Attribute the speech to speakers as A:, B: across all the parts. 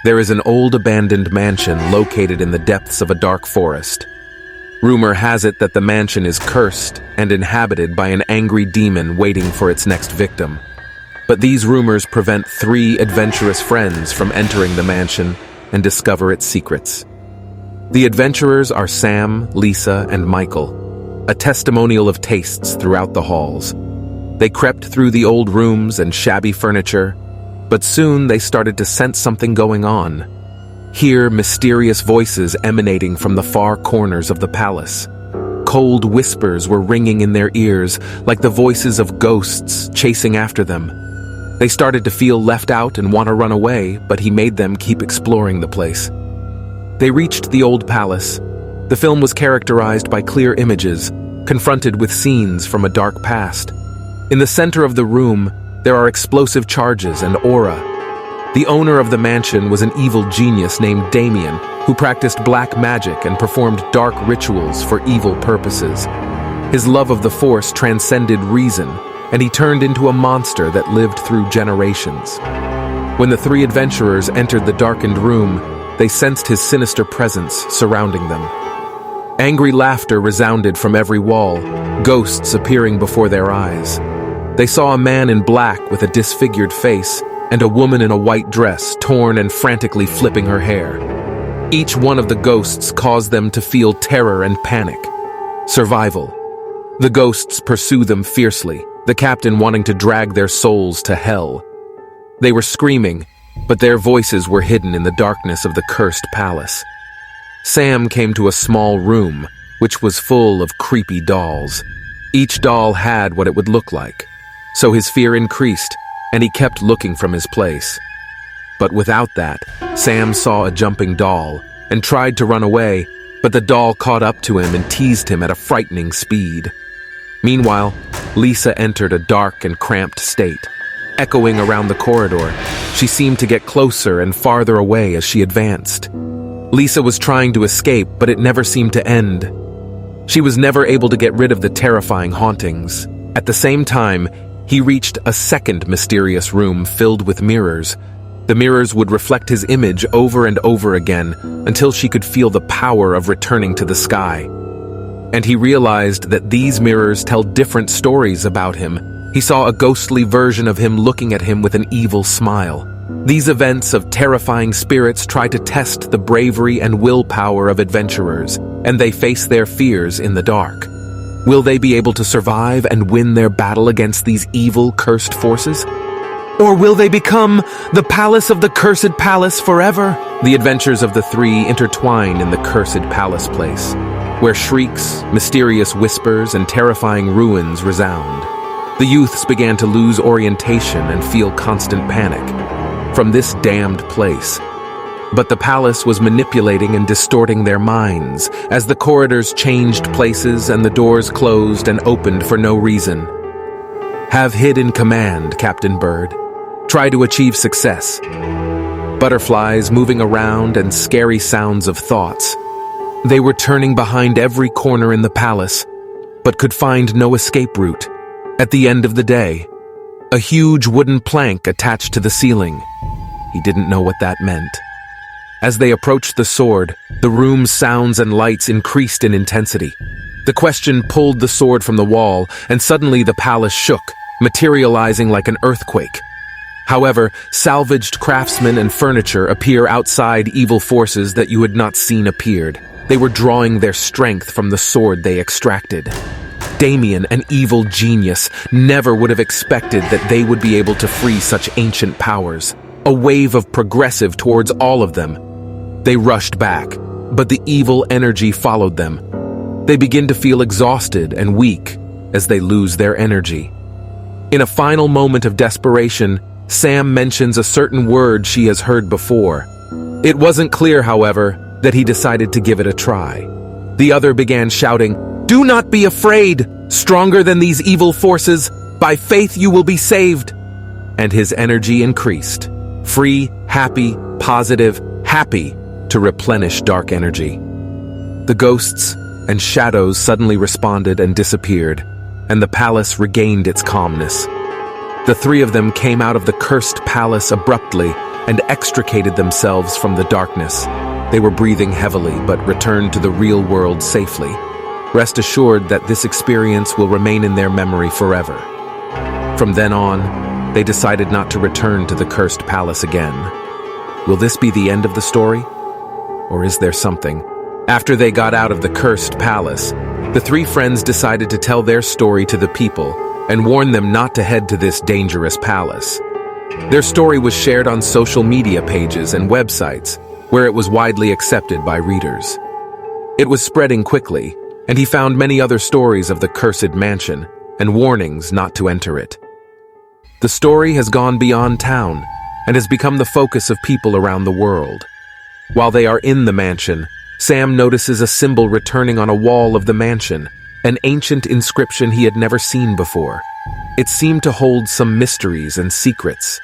A: There is an old abandoned mansion located in the depths of a dark forest. Rumor has it that the mansion is cursed and inhabited by an angry demon waiting for its next victim. But these rumors prevent 3 adventurous friends from entering the mansion and discover its secrets. The adventurers are Sam, Lisa, and Michael, a testimonial of tastes throughout the halls. They crept through the old rooms and shabby furniture, but soon they started to sense something going on. Hear mysterious voices emanating from the far corners of the palace. Cold whispers were ringing in their ears, like the voices of ghosts chasing after them. They started to feel left out and want to run away, but he made them keep exploring the place. They reached the old palace. The film was characterized by clear images, confronted with scenes from a dark past. In the center of the room, there are explosive charges and aura. The owner of the mansion was an evil genius named Damien, who practiced black magic and performed dark rituals for evil purposes. His love of the Force transcended reason, and he turned into a monster that lived through generations. When the 3 adventurers entered the darkened room, they sensed his sinister presence surrounding them. Angry laughter resounded from every wall, ghosts appearing before their eyes. They saw a man in black with a disfigured face and a woman in a white dress, torn and frantically flipping her hair. Each one of the ghosts caused them to feel terror and panic. Survival. The ghosts pursue them fiercely, the captain wanting to drag their souls to hell. They were screaming, but their voices were hidden in the darkness of the cursed palace. Sam came to a small room, which was full of creepy dolls. Each doll had what it would look like. So his fear increased, and he kept looking from his place. But without that, Sam saw a jumping doll and tried to run away, but the doll caught up to him and teased him at a frightening speed. Meanwhile, Lisa entered a dark and cramped state. Echoing around the corridor, she seemed to get closer and farther away as she advanced. Lisa was trying to escape, but it never seemed to end. She was never able to get rid of the terrifying hauntings. At the same time, he reached a second mysterious room filled with mirrors. The mirrors would reflect his image over and over again until she could feel the power of returning to the sky. And he realized that these mirrors tell different stories about him. He saw a ghostly version of him looking at him with an evil smile. These events of terrifying spirits try to test the bravery and willpower of adventurers, and they face their fears in the dark. Will they be able to survive and win their battle against these evil, cursed forces? Or will they become the palace of the cursed palace forever? The adventures of the 3 intertwine in the cursed palace place, where shrieks, mysterious whispers, and terrifying ruins resound. The youths began to lose orientation and feel constant panic from this damned place. But the palace was manipulating and distorting their minds as the corridors changed places and the doors closed and opened for no reason. Have hidden command, Captain Bird. Try to achieve success. Butterflies moving around and scary sounds of thoughts. They were turning behind every corner in the palace, but could find no escape route. At the end of the day, a huge wooden plank attached to the ceiling. He didn't know what that meant. As they approached the sword, the room's sounds and lights increased in intensity. The question pulled the sword from the wall, and suddenly the palace shook, materializing like an earthquake. However, salvaged craftsmen and furniture appear outside evil forces that you had not seen appeared. They were drawing their strength from the sword they extracted. Damien, an evil genius, never would have expected that they would be able to free such ancient powers. A wave of progressive towards all of them. They rushed back, but the evil energy followed them. They begin to feel exhausted and weak as they lose their energy. In a final moment of desperation, Sam mentions a certain word she has heard before. It wasn't clear, however, that he decided to give it a try. The other began shouting, "Do not be afraid! Stronger than these evil forces! By faith you will be saved!" And his energy increased. Free, happy, positive, happy to replenish dark energy. The ghosts and shadows suddenly responded and disappeared, and the palace regained its calmness. The 3 of them came out of the cursed palace abruptly, and extricated themselves from the darkness. They were breathing heavily but returned to the real world safely. Rest assured that this experience will remain in their memory forever. From then on, they decided not to return to the cursed palace again. Will this be the end of the story? Or is there something? After they got out of the cursed palace, the three friends decided to tell their story to the people and warn them not to head to this dangerous palace. Their story was shared on social media pages and websites, where it was widely accepted by readers. It was spreading quickly, and he found many other stories of the cursed mansion and warnings not to enter it. The story has gone beyond town and has become the focus of people around the world. While they are in the mansion, Sam notices a symbol returning on a wall of the mansion, an ancient inscription he had never seen before. It seemed to hold some mysteries and secrets.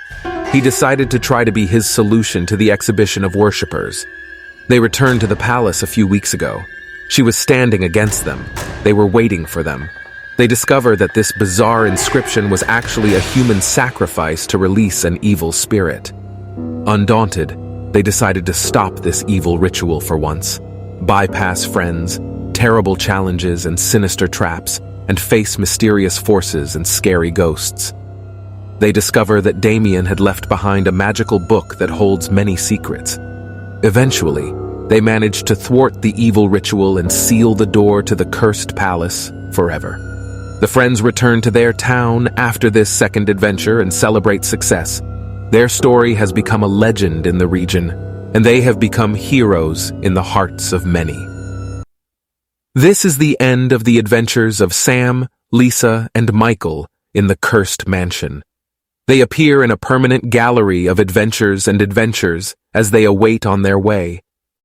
A: He decided to try to be his solution to the exhibition of worshippers. They returned to the palace a few weeks ago. She was standing against them. They were waiting for them. They discover that this bizarre inscription was actually a human sacrifice to release an evil spirit. Undaunted, they decided to stop this evil ritual for once, bypass friends, terrible challenges and sinister traps, and face mysterious forces and scary ghosts. They discover that Damien had left behind a magical book that holds many secrets. Eventually, they manage to thwart the evil ritual and seal the door to the cursed palace forever. The friends return to their town after this second adventure and celebrate success. Their story has become a legend in the region, and they have become heroes in the hearts of many. This is the end of the adventures of Sam, Lisa, and Michael in the cursed mansion. They appear in a permanent gallery of adventures and adventures as they await on their way.